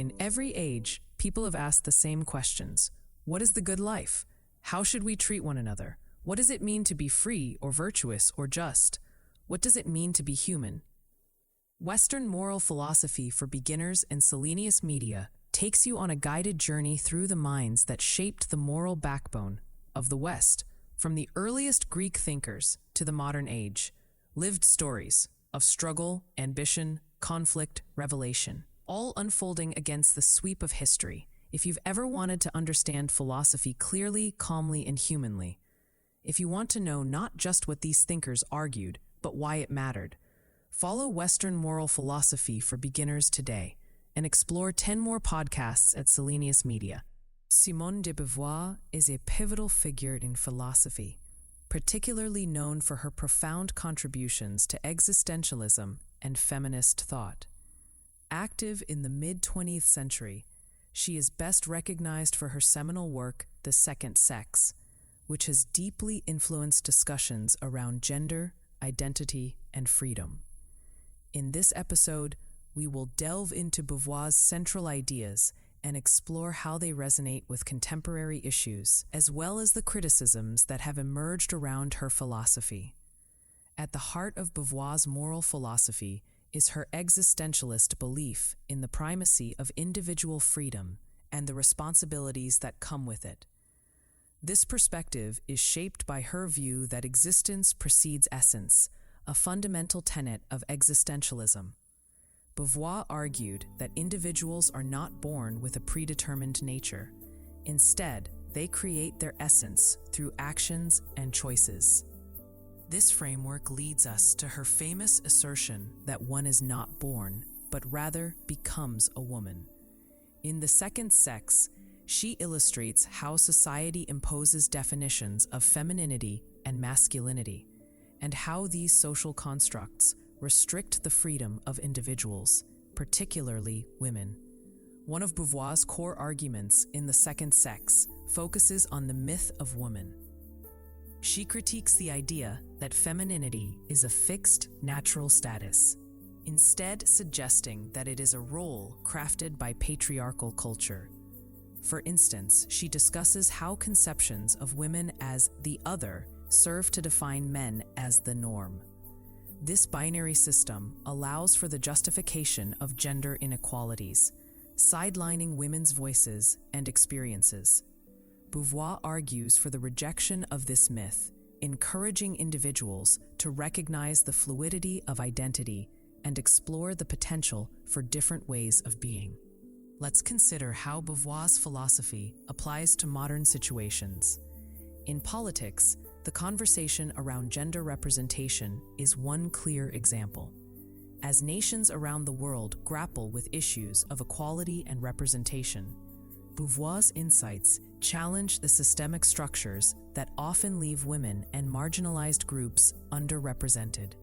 In every age, people have asked the same questions. What is the good life? How should we treat one another? What does it mean to be free or virtuous or just? What does it mean to be human? Western moral philosophy for beginners and Selenius Media takes you on a guided journey through the minds that shaped the moral backbone of the West, from the earliest Greek thinkers to the modern age. Lived stories of struggle, ambition, conflict, revelation, all unfolding against the sweep of history. If you've ever wanted to understand philosophy clearly, calmly, and humanly, if you want to know not just what these thinkers argued, but why it mattered, follow Western moral philosophy for beginners today and explore 10 more podcasts at Selenius Media. Simone de Beauvoir is a pivotal figure in philosophy, particularly known for her profound contributions to existentialism and feminist thought. Active in the mid-20th century, she is best recognized for her seminal work, The Second Sex, which has deeply influenced discussions around gender, identity, and freedom. In this episode, we will delve into Beauvoir's central ideas and explore how they resonate with contemporary issues, as well as the criticisms that have emerged around her philosophy. At the heart of Beauvoir's moral philosophy is her existentialist belief in the primacy of individual freedom and the responsibilities that come with it. This perspective is shaped by her view that existence precedes essence, a fundamental tenet of existentialism. Beauvoir argued that individuals are not born with a predetermined nature. Instead, they create their essence through actions and choices. This framework leads us to her famous assertion that one is not born, but rather becomes a woman. In The Second Sex, she illustrates how society imposes definitions of femininity and masculinity, and how these social constructs restrict the freedom of individuals, particularly women. One of Beauvoir's core arguments in The Second Sex focuses on the myth of woman. She critiques the idea that femininity is a fixed, natural status, instead suggesting that it is a role crafted by patriarchal culture. For instance, she discusses how conceptions of women as the other serve to define men as the norm. This binary system allows for the justification of gender inequalities, sidelining women's voices and experiences. Beauvoir argues for the rejection of this myth, encouraging individuals to recognize the fluidity of identity and explore the potential for different ways of being. Let's consider how Beauvoir's philosophy applies to modern situations. In politics, the conversation around gender representation is one clear example. As nations around the world grapple with issues of equality and representation, Beauvoir's insights challenge the systemic structures that often leave women and marginalized groups underrepresented.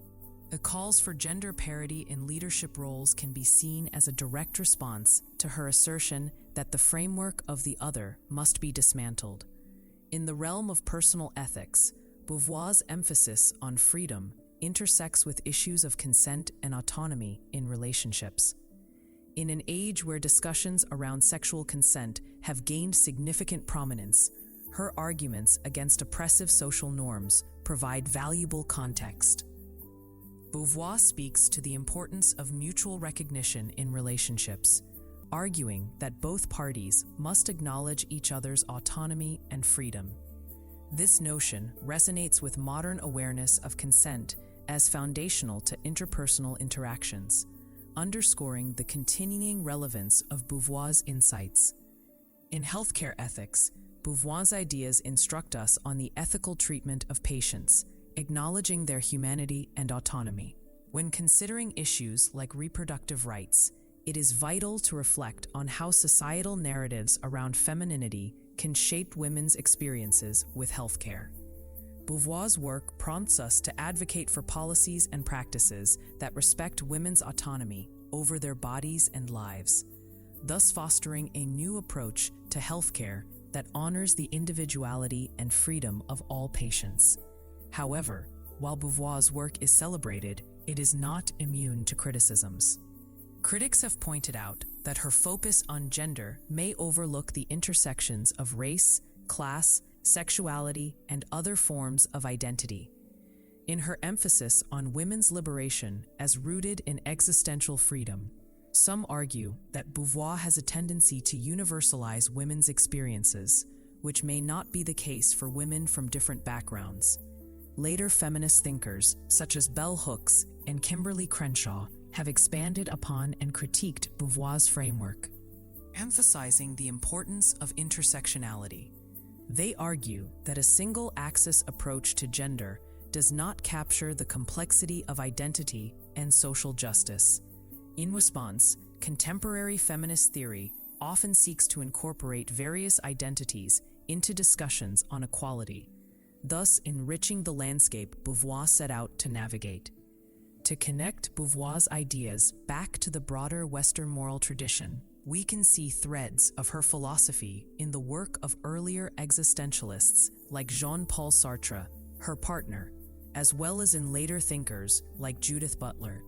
The calls for gender parity in leadership roles can be seen as a direct response to her assertion that the framework of the other must be dismantled. In the realm of personal ethics, Beauvoir's emphasis on freedom intersects with issues of consent and autonomy in relationships. In an age where discussions around sexual consent have gained significant prominence, her arguments against oppressive social norms provide valuable context. Beauvoir speaks to the importance of mutual recognition in relationships, arguing that both parties must acknowledge each other's autonomy and freedom. This notion resonates with modern awareness of consent as foundational to interpersonal interactions, underscoring the continuing relevance of Beauvoir's insights. In healthcare ethics, Beauvoir's ideas instruct us on the ethical treatment of patients, acknowledging their humanity and autonomy. When considering issues like reproductive rights, it is vital to reflect on how societal narratives around femininity can shape women's experiences with healthcare. Beauvoir's work prompts us to advocate for policies and practices that respect women's autonomy over their bodies and lives, thus fostering a new approach to healthcare that honors the individuality and freedom of all patients. However, while Beauvoir's work is celebrated, it is not immune to criticisms. Critics have pointed out that her focus on gender may overlook the intersections of race, class, sexuality, and other forms of identity. In her emphasis on women's liberation as rooted in existential freedom, some argue that Beauvoir has a tendency to universalize women's experiences, which may not be the case for women from different backgrounds. Later feminist thinkers, such as Bell Hooks and Kimberly Crenshaw, have expanded upon and critiqued Beauvoir's framework, emphasizing the importance of intersectionality. They argue that a single-axis approach to gender does not capture the complexity of identity and social justice. In response, contemporary feminist theory often seeks to incorporate various identities into discussions on equality, thus enriching the landscape Beauvoir set out to navigate. To connect Beauvoir's ideas back to the broader Western moral tradition, we can see threads of her philosophy in the work of earlier existentialists like Jean-Paul Sartre, her partner, as well as in later thinkers like Judith Butler.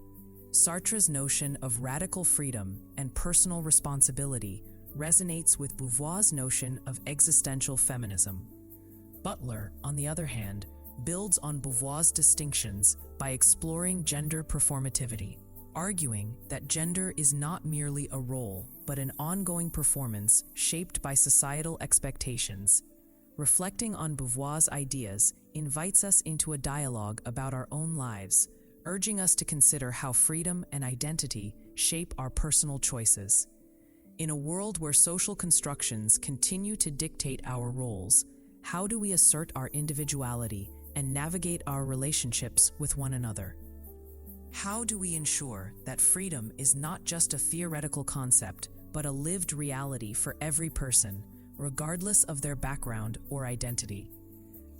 Sartre's notion of radical freedom and personal responsibility resonates with Beauvoir's notion of existential feminism. Butler, on the other hand, builds on Beauvoir's distinctions by exploring gender performativity, arguing that gender is not merely a role, but an ongoing performance shaped by societal expectations. Reflecting on Beauvoir's ideas invites us into a dialogue about our own lives, urging us to consider how freedom and identity shape our personal choices. In a world where social constructions continue to dictate our roles, how do we assert our individuality and navigate our relationships with one another? How do we ensure that freedom is not just a theoretical concept, but a lived reality for every person, regardless of their background or identity?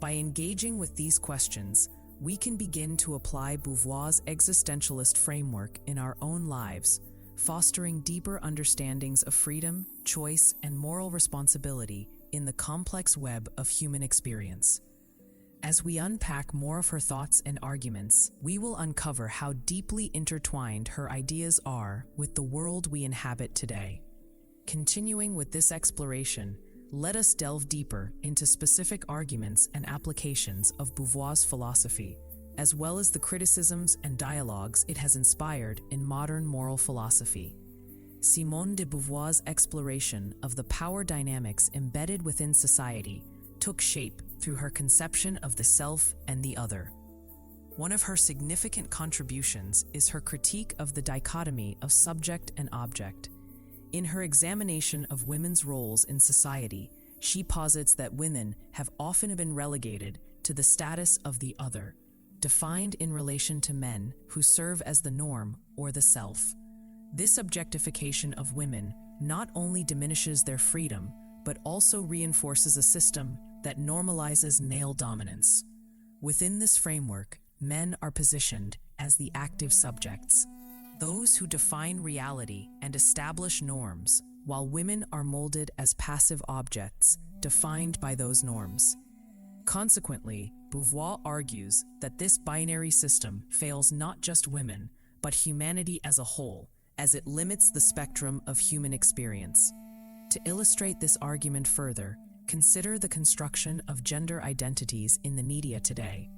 By engaging with these questions, we can begin to apply Beauvoir's existentialist framework in our own lives, fostering deeper understandings of freedom, choice, and moral responsibility in the complex web of human experience. As we unpack more of her thoughts and arguments, we will uncover how deeply intertwined her ideas are with the world we inhabit today. Continuing with this exploration, let us delve deeper into specific arguments and applications of Beauvoir's philosophy, as well as the criticisms and dialogues it has inspired in modern moral philosophy. Simone de Beauvoir's exploration of the power dynamics embedded within society took shape through her conception of the self and the other. One of her significant contributions is her critique of the dichotomy of subject and object. In her examination of women's roles in society, she posits that women have often been relegated to the status of the other, defined in relation to men who serve as the norm or the self. This objectification of women not only diminishes their freedom, but also reinforces a system that normalizes male dominance. Within this framework, men are positioned as the active subjects, those who define reality and establish norms, while women are molded as passive objects, defined by those norms. Consequently, Beauvoir argues that this binary system fails not just women, but humanity as a whole, as it limits the spectrum of human experience. To illustrate this argument further, consider the construction of gender identities in the media today.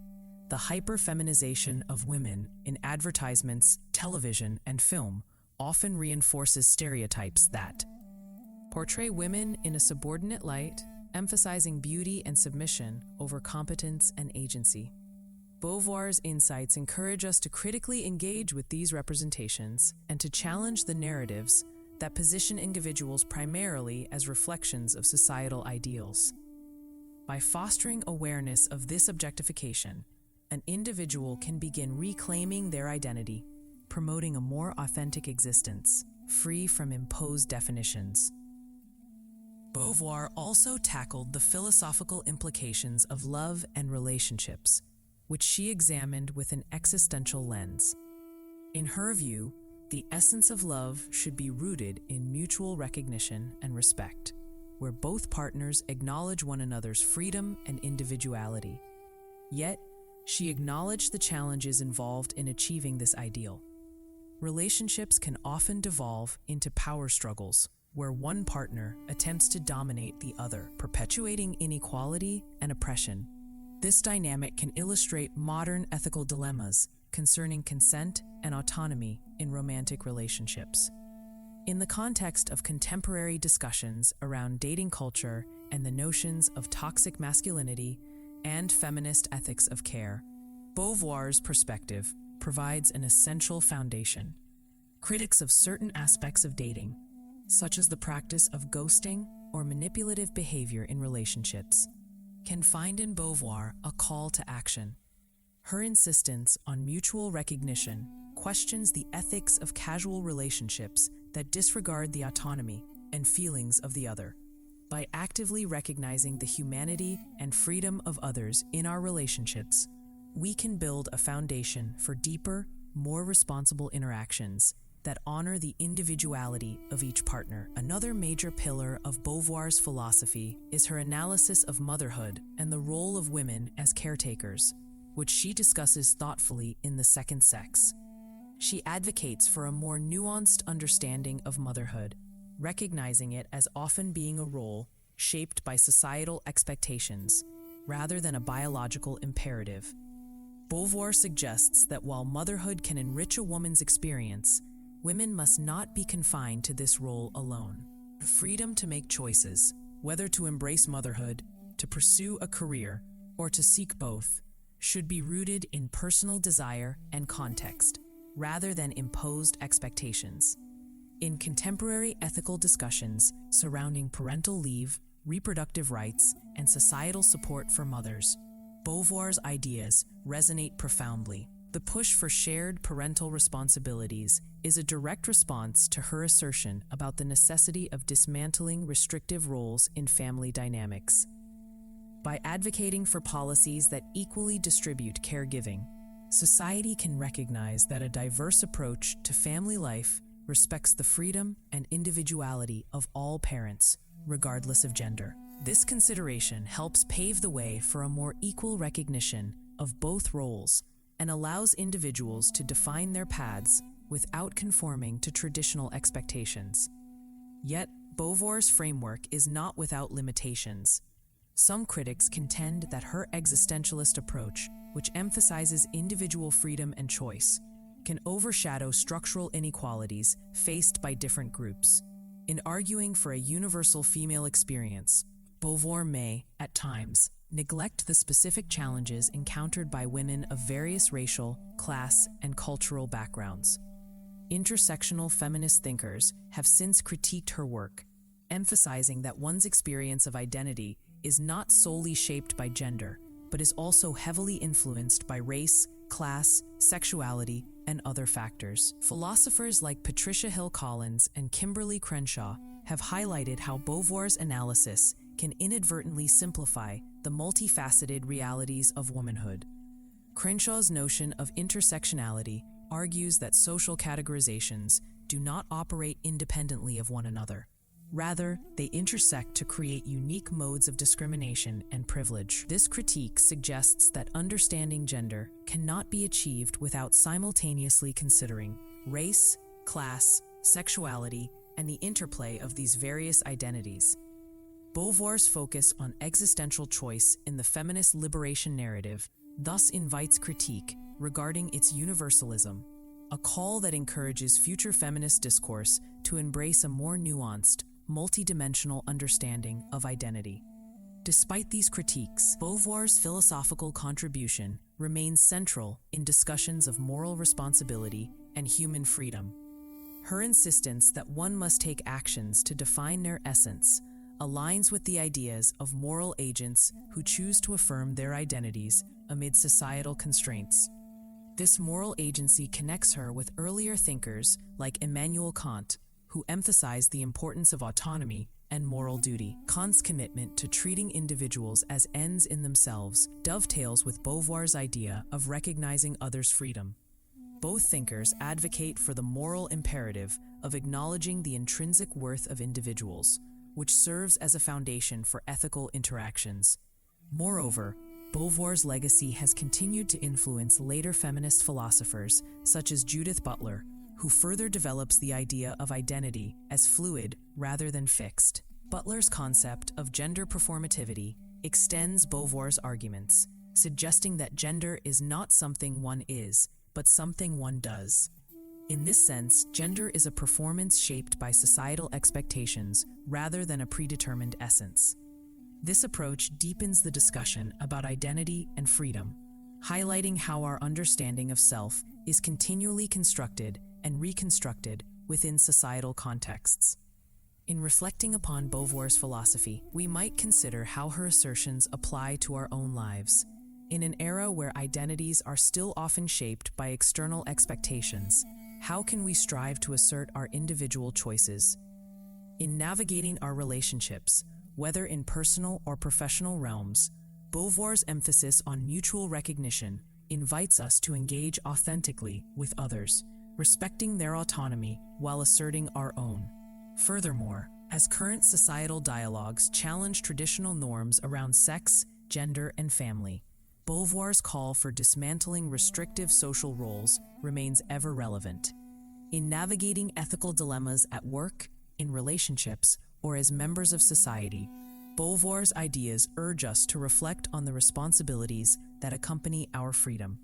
The hyper-feminization of women in advertisements, television, and film often reinforces stereotypes that portray women in a subordinate light, emphasizing beauty and submission over competence and agency. Beauvoir's insights encourage us to critically engage with these representations and to challenge the narratives that position individuals primarily as reflections of societal ideals. By fostering awareness of this objectification, an individual can begin reclaiming their identity, promoting a more authentic existence, free from imposed definitions. Beauvoir also tackled the philosophical implications of love and relationships, which she examined with an existential lens. In her view, the essence of love should be rooted in mutual recognition and respect, where both partners acknowledge one another's freedom and individuality. Yet, she acknowledged the challenges involved in achieving this ideal. Relationships can often devolve into power struggles, where one partner attempts to dominate the other, perpetuating inequality and oppression. This dynamic can illustrate modern ethical dilemmas concerning consent and autonomy in romantic relationships. In the context of contemporary discussions around dating culture and the notions of toxic masculinity and feminist ethics of care, Beauvoir's perspective provides an essential foundation. Critics of certain aspects of dating, such as the practice of ghosting or manipulative behavior in relationships, can find in Beauvoir a call to action. Her insistence on mutual recognition questions the ethics of casual relationships that disregard the autonomy and feelings of the other. By actively recognizing the humanity and freedom of others in our relationships, we can build a foundation for deeper, more responsible interactions that honor the individuality of each partner. Another major pillar of Beauvoir's philosophy is her analysis of motherhood and the role of women as caretakers, which she discusses thoughtfully in The Second Sex. She advocates for a more nuanced understanding of motherhood, recognizing it as often being a role shaped by societal expectations rather than a biological imperative. Beauvoir suggests that while motherhood can enrich a woman's experience, women must not be confined to this role alone. Freedom to make choices, whether to embrace motherhood, to pursue a career, or to seek both, should be rooted in personal desire and context, rather than imposed expectations. In contemporary ethical discussions surrounding parental leave, reproductive rights, and societal support for mothers, Beauvoir's ideas resonate profoundly. The push for shared parental responsibilities is a direct response to her assertion about the necessity of dismantling restrictive roles in family dynamics. By advocating for policies that equally distribute caregiving, society can recognize that a diverse approach to family life respects the freedom and individuality of all parents, regardless of gender. This consideration helps pave the way for a more equal recognition of both roles and allows individuals to define their paths without conforming to traditional expectations. Yet, Beauvoir's framework is not without limitations. Some critics contend that her existentialist approach, which emphasizes individual freedom and choice, can overshadow structural inequalities faced by different groups. In arguing for a universal female experience, Beauvoir may, at times, neglect the specific challenges encountered by women of various racial, class, and cultural backgrounds. Intersectional feminist thinkers have since critiqued her work, emphasizing that one's experience of identity is not solely shaped by gender, but is also heavily influenced by race, class, sexuality, and other factors. Philosophers like Patricia Hill Collins and Kimberly Crenshaw have highlighted how Beauvoir's analysis can inadvertently simplify the multifaceted realities of womanhood. Crenshaw's notion of intersectionality argues that social categorizations do not operate independently of one another. Rather, they intersect to create unique modes of discrimination and privilege. This critique suggests that understanding gender cannot be achieved without simultaneously considering race, class, sexuality, and the interplay of these various identities. Beauvoir's focus on existential choice in the feminist liberation narrative thus invites critique regarding its universalism, a call that encourages future feminist discourse to embrace a more nuanced, multidimensional understanding of identity. Despite these critiques, Beauvoir's philosophical contribution remains central in discussions of moral responsibility and human freedom. Her insistence that one must take actions to define their essence aligns with the ideas of moral agents who choose to affirm their identities amid societal constraints. This moral agency connects her with earlier thinkers like Immanuel Kant, who emphasized the importance of autonomy and moral duty. Kant's commitment to treating individuals as ends in themselves dovetails with Beauvoir's idea of recognizing others' freedom. Both thinkers advocate for the moral imperative of acknowledging the intrinsic worth of individuals, which serves as a foundation for ethical interactions. Moreover, Beauvoir's legacy has continued to influence later feminist philosophers such as Judith Butler, who further develops the idea of identity as fluid rather than fixed. Butler's concept of gender performativity extends Beauvoir's arguments, suggesting that gender is not something one is, but something one does. In this sense, gender is a performance shaped by societal expectations rather than a predetermined essence. This approach deepens the discussion about identity and freedom, highlighting how our understanding of self is continually constructed and reconstructed within societal contexts. In reflecting upon Beauvoir's philosophy, we might consider how her assertions apply to our own lives. In an era where identities are still often shaped by external expectations, how can we strive to assert our individual choices? In navigating our relationships, whether in personal or professional realms, Beauvoir's emphasis on mutual recognition invites us to engage authentically with others, respecting their autonomy while asserting our own. Furthermore, as current societal dialogues challenge traditional norms around sex, gender, and family, Beauvoir's call for dismantling restrictive social roles remains ever relevant. In navigating ethical dilemmas at work, in relationships, or as members of society, Beauvoir's ideas urge us to reflect on the responsibilities that accompany our freedom.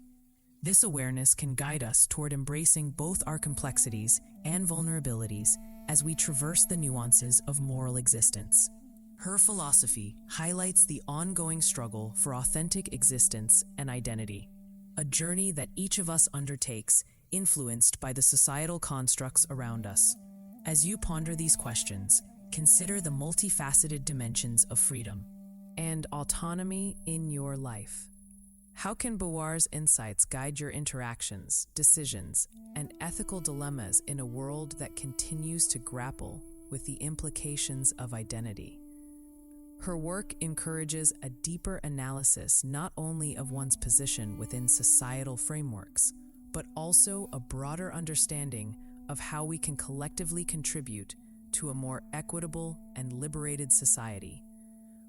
This awareness can guide us toward embracing both our complexities and vulnerabilities as we traverse the nuances of moral existence. Her philosophy highlights the ongoing struggle for authentic existence and identity, a journey that each of us undertakes, influenced by the societal constructs around us. As you ponder these questions, consider the multifaceted dimensions of freedom and autonomy in your life. How can Beauvoir's insights guide your interactions, decisions, and ethical dilemmas in a world that continues to grapple with the implications of identity? Her work encourages a deeper analysis not only of one's position within societal frameworks, but also a broader understanding of how we can collectively contribute to a more equitable and liberated society.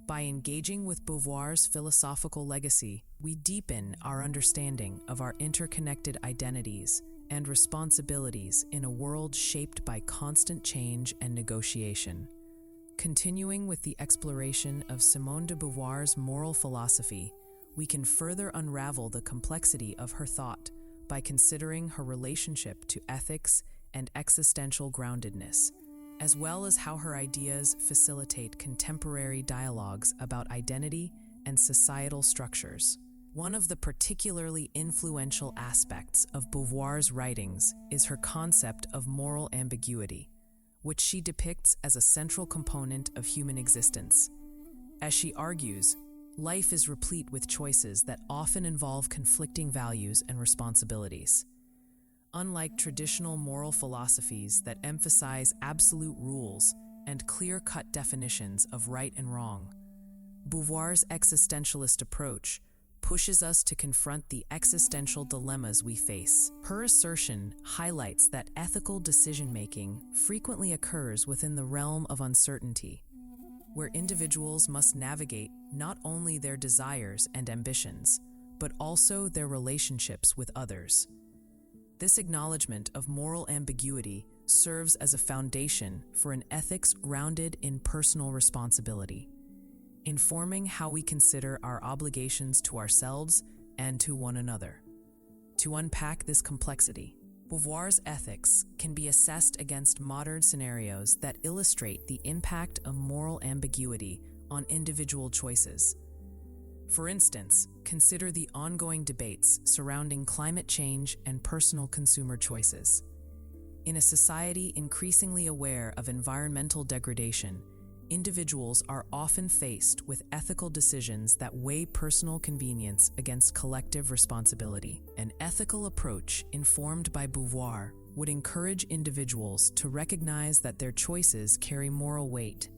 By engaging with Beauvoir's philosophical legacy, we deepen our understanding of our interconnected identities and responsibilities in a world shaped by constant change and negotiation. Continuing with the exploration of Simone de Beauvoir's moral philosophy, we can further unravel the complexity of her thought by considering her relationship to ethics and existential groundedness, as well as how her ideas facilitate contemporary dialogues about identity and societal structures. One of the particularly influential aspects of Beauvoir's writings is her concept of moral ambiguity, which she depicts as a central component of human existence. As she argues, life is replete with choices that often involve conflicting values and responsibilities. Unlike traditional moral philosophies that emphasize absolute rules and clear-cut definitions of right and wrong, Beauvoir's existentialist approach pushes us to confront the existential dilemmas we face. Her assertion highlights that ethical decision-making frequently occurs within the realm of uncertainty, where individuals must navigate not only their desires and ambitions, but also their relationships with others. This acknowledgement of moral ambiguity serves as a foundation for an ethics grounded in personal responsibility, informing how we consider our obligations to ourselves and to one another. To unpack this complexity, Beauvoir's ethics can be assessed against modern scenarios that illustrate the impact of moral ambiguity on individual choices. For instance, consider the ongoing debates surrounding climate change and personal consumer choices. In a society increasingly aware of environmental degradation, individuals are often faced with ethical decisions that weigh personal convenience against collective responsibility. An ethical approach informed by Beauvoir would encourage individuals to recognize that their choices carry moral weight.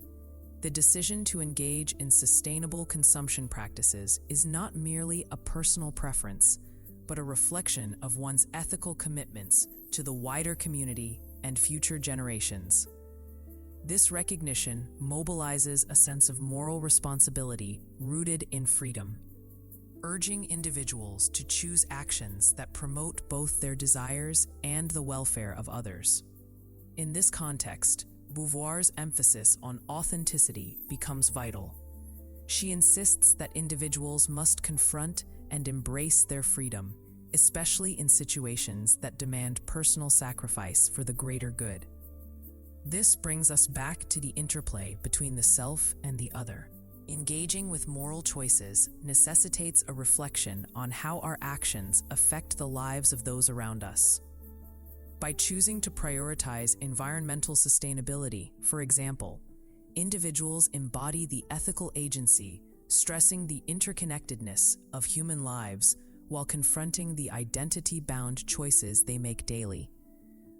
The decision to engage in sustainable consumption practices is not merely a personal preference, but a reflection of one's ethical commitments to the wider community and future generations. This recognition mobilizes a sense of moral responsibility rooted in freedom, urging individuals to choose actions that promote both their desires and the welfare of others. In this context, Beauvoir's emphasis on authenticity becomes vital. She insists that individuals must confront and embrace their freedom, especially in situations that demand personal sacrifice for the greater good. This brings us back to the interplay between the self and the other. Engaging with moral choices necessitates a reflection on how our actions affect the lives of those around us. By choosing to prioritize environmental sustainability, for example, individuals embody the ethical agency, stressing the interconnectedness of human lives while confronting the identity-bound choices they make daily.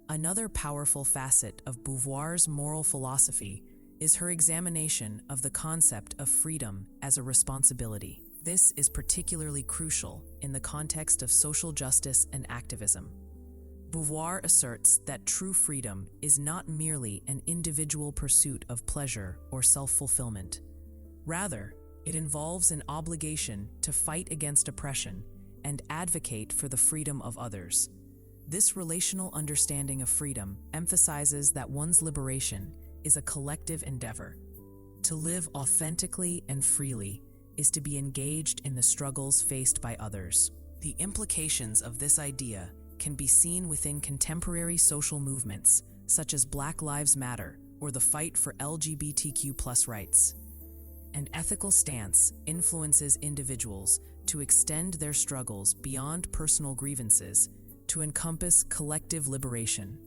Another powerful facet of Beauvoir's moral philosophy is her examination of the concept of freedom as a responsibility. This is particularly crucial in the context of social justice and activism. Beauvoir asserts that true freedom is not merely an individual pursuit of pleasure or self-fulfillment. Rather, it involves an obligation to fight against oppression and advocate for the freedom of others. This relational understanding of freedom emphasizes that one's liberation is a collective endeavor. To live authentically and freely is to be engaged in the struggles faced by others. The implications of this idea can be seen within contemporary social movements, such as Black Lives Matter or the fight for LGBTQ+ rights. An ethical stance influences individuals to extend their struggles beyond personal grievances to encompass collective liberation.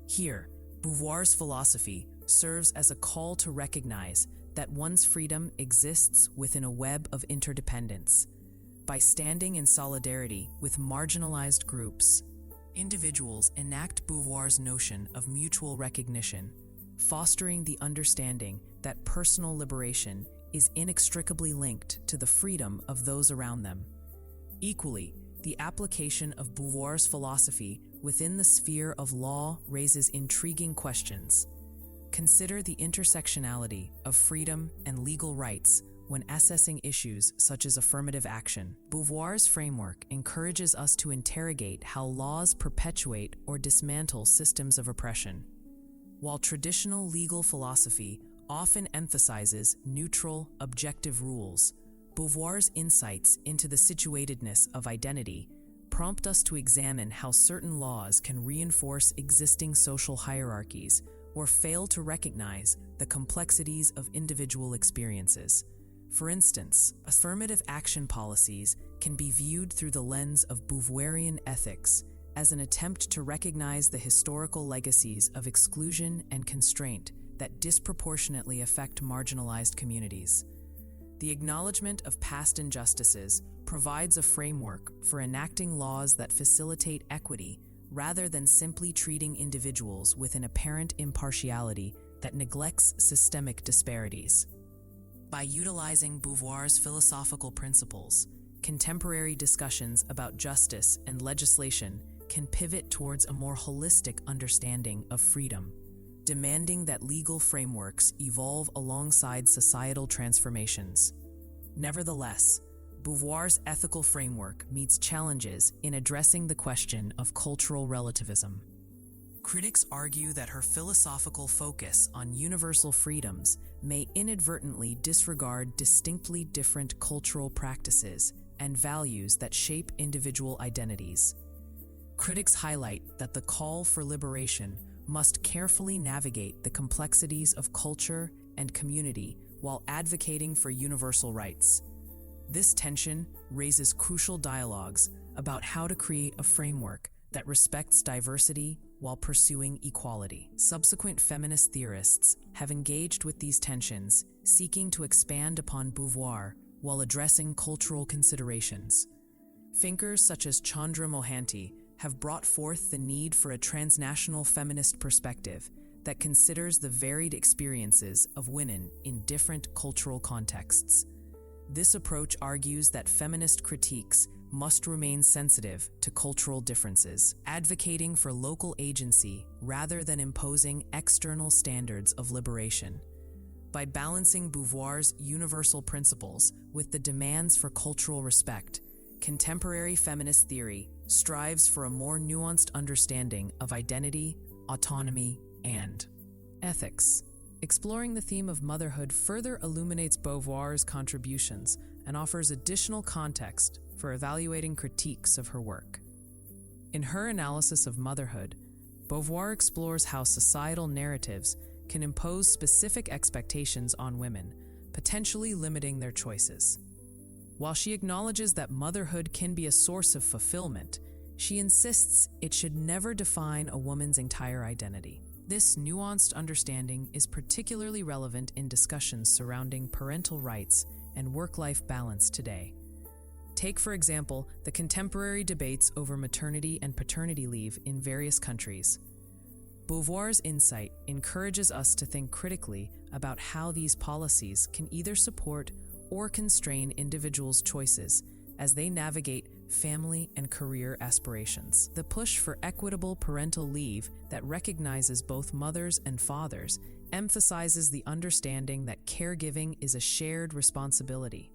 Here, Beauvoir's philosophy serves as a call to recognize that one's freedom exists within a web of interdependence. By standing in solidarity with marginalized groups, individuals enact Beauvoir's notion of mutual recognition, fostering the understanding that personal liberation is inextricably linked to the freedom of those around them. Equally, the application of Beauvoir's philosophy within the sphere of law raises intriguing questions. Consider the intersectionality of freedom and legal rights when assessing issues such as affirmative action. Beauvoir's framework encourages us to interrogate how laws perpetuate or dismantle systems of oppression. While traditional legal philosophy often emphasizes neutral, objective rules, Beauvoir's insights into the situatedness of identity prompt us to examine how certain laws can reinforce existing social hierarchies or fail to recognize the complexities of individual experiences. For instance, affirmative action policies can be viewed through the lens of Beauvoirian ethics as an attempt to recognize the historical legacies of exclusion and constraint that disproportionately affect marginalized communities. The acknowledgement of past injustices provides a framework for enacting laws that facilitate equity rather than simply treating individuals with an apparent impartiality that neglects systemic disparities. By utilizing Beauvoir's philosophical principles, contemporary discussions about justice and legislation can pivot towards a more holistic understanding of freedom, demanding that legal frameworks evolve alongside societal transformations. Nevertheless, Beauvoir's ethical framework meets challenges in addressing the question of cultural relativism. Critics argue that her philosophical focus on universal freedoms may inadvertently disregard distinctly different cultural practices and values that shape individual identities. Critics highlight that the call for liberation must carefully navigate the complexities of culture and community while advocating for universal rights. This tension raises crucial dialogues about how to create a framework that respects diversity while pursuing equality. Subsequent feminist theorists have engaged with these tensions, seeking to expand upon Beauvoir while addressing cultural considerations. Thinkers such as Chandra Mohanty have brought forth the need for a transnational feminist perspective that considers the varied experiences of women in different cultural contexts. This approach argues that feminist critiques must remain sensitive to cultural differences, advocating for local agency rather than imposing external standards of liberation. By balancing Beauvoir's universal principles with the demands for cultural respect, contemporary feminist theory strives for a more nuanced understanding of identity, autonomy, and ethics. Exploring the theme of motherhood further illuminates Beauvoir's contributions and offers additional context for evaluating critiques of her work. In her analysis of motherhood, Beauvoir explores how societal narratives can impose specific expectations on women, potentially limiting their choices. While she acknowledges that motherhood can be a source of fulfillment, she insists it should never define a woman's entire identity. This nuanced understanding is particularly relevant in discussions surrounding parental rights and work-life balance today. Take, for example, the contemporary debates over maternity and paternity leave in various countries. Beauvoir's insight encourages us to think critically about how these policies can either support or constrain individuals' choices as they navigate family and career aspirations. The push for equitable parental leave that recognizes both mothers and fathers emphasizes the understanding that caregiving is a shared responsibility.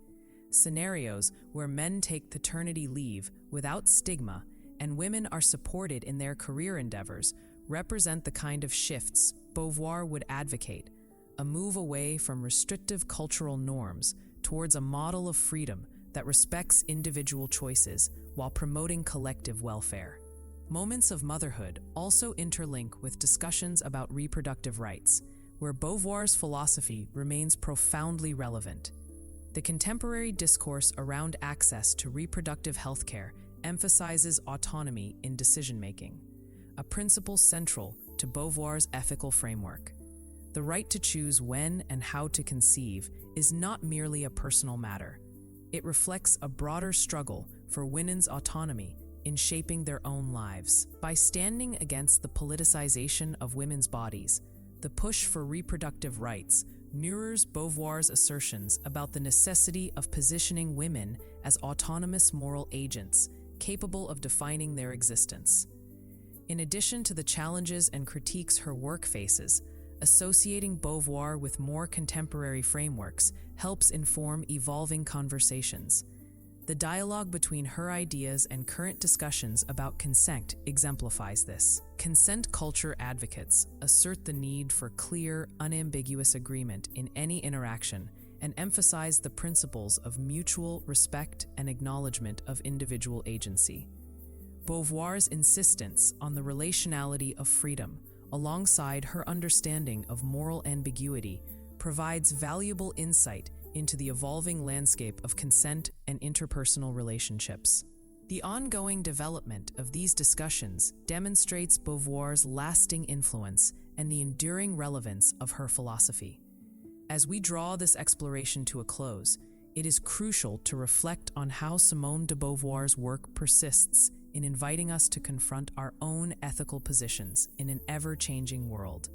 Scenarios where men take paternity leave without stigma and women are supported in their career endeavors represent the kind of shifts Beauvoir would advocate, a move away from restrictive cultural norms towards a model of freedom that respects individual choices while promoting collective welfare. Moments of motherhood also interlink with discussions about reproductive rights, where Beauvoir's philosophy remains profoundly relevant. The contemporary discourse around access to reproductive health care emphasizes autonomy in decision-making, a principle central to Beauvoir's ethical framework. The right to choose when and how to conceive is not merely a personal matter. It reflects a broader struggle for women's autonomy in shaping their own lives. By standing against the politicization of women's bodies, the push for reproductive rights mirrors Beauvoir's assertions about the necessity of positioning women as autonomous moral agents capable of defining their existence. In addition to the challenges and critiques her work faces, associating Beauvoir with more contemporary frameworks helps inform evolving conversations. The dialogue between her ideas and current discussions about consent exemplifies this. Consent culture advocates assert the need for clear, unambiguous agreement in any interaction and emphasize the principles of mutual respect and acknowledgement of individual agency. Beauvoir's insistence on the relationality of freedom, alongside her understanding of moral ambiguity, provides valuable insight into the evolving landscape of consent and interpersonal relationships. The ongoing development of these discussions demonstrates Beauvoir's lasting influence and the enduring relevance of her philosophy. As we draw this exploration to a close, it is crucial to reflect on how Simone de Beauvoir's work persists in inviting us to confront our own ethical positions in an ever-changing world.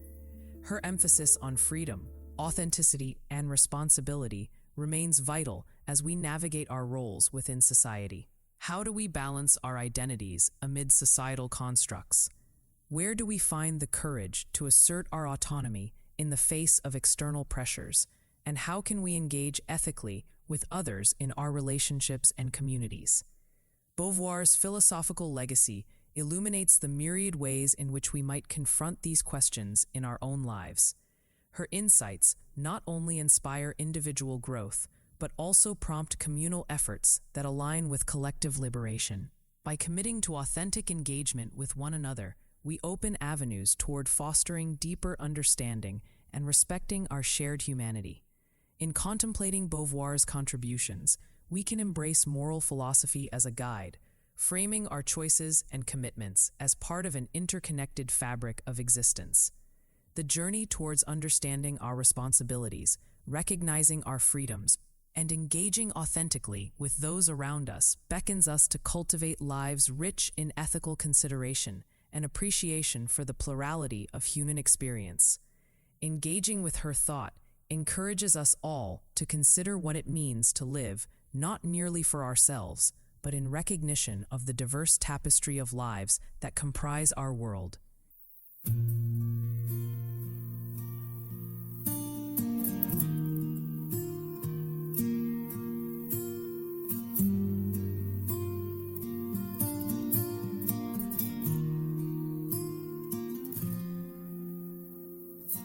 Her emphasis on freedom, authenticity, and responsibility remains vital as we navigate our roles within society. How do we balance our identities amid societal constructs? Where do we find the courage to assert our autonomy in the face of external pressures? And how can we engage ethically with others in our relationships and communities? Beauvoir's philosophical legacy illuminates the myriad ways in which we might confront these questions in our own lives. Her insights not only inspire individual growth, but also prompt communal efforts that align with collective liberation. By committing to authentic engagement with one another, we open avenues toward fostering deeper understanding and respecting our shared humanity. In contemplating Beauvoir's contributions, we can embrace moral philosophy as a guide, framing our choices and commitments as part of an interconnected fabric of existence. The journey towards understanding our responsibilities, recognizing our freedoms, and engaging authentically with those around us beckons us to cultivate lives rich in ethical consideration and appreciation for the plurality of human experience. Engaging with her thought encourages us all to consider what it means to live not merely for ourselves, but in recognition of the diverse tapestry of lives that comprise our world.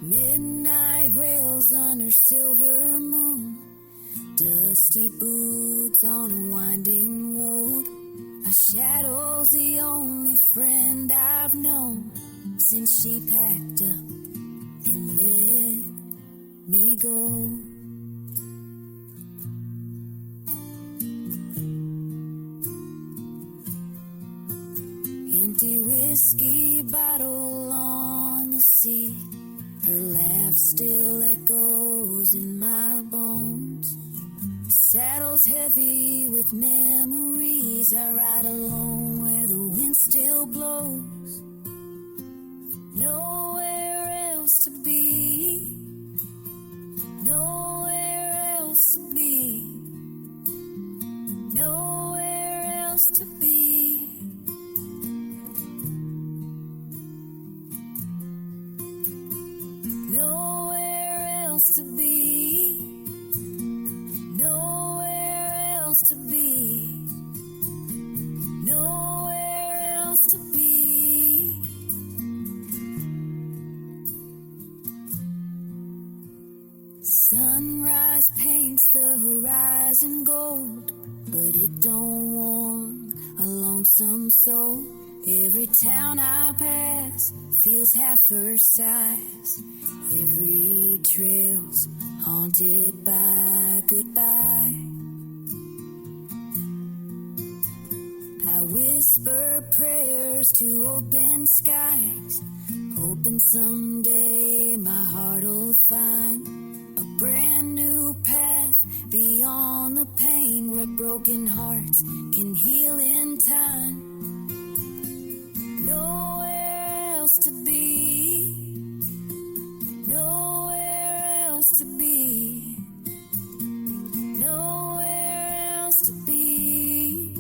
Midnight rails under silver moon, dusty boots on a winding road. A shadow's the only friend I've known since she packed up and let me go. Empty whiskey bottle on the seat, her laugh still echoes in my bones. The saddle's heavy with memories. I ride alone where the wind still blows. Nowhere else to be. Nowhere else to be. Nowhere else to be. Nowhere else to be. Nowhere else to be. Nowhere else to be. Sunrise paints the horizon gold, but it don't warm a lonesome soul. Every town I pass feels half her size. Every trail's haunted by goodbye. I whisper prayers to open skies, hoping someday my heart'll find a brand new path beyond the pain, where broken hearts can heal in time. Nowhere else to be. Nowhere else to be. Nowhere else to be.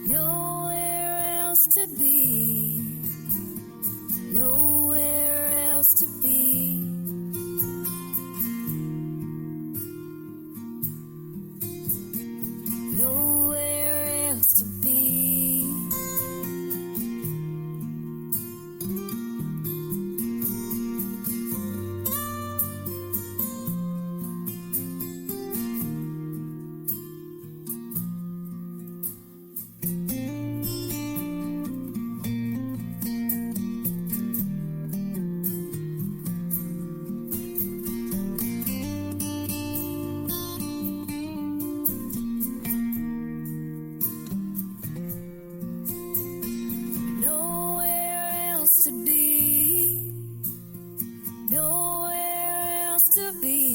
Nowhere else to be. Nowhere else to be. Nowhere else to be. Nowhere else to be. Nowhere else to be.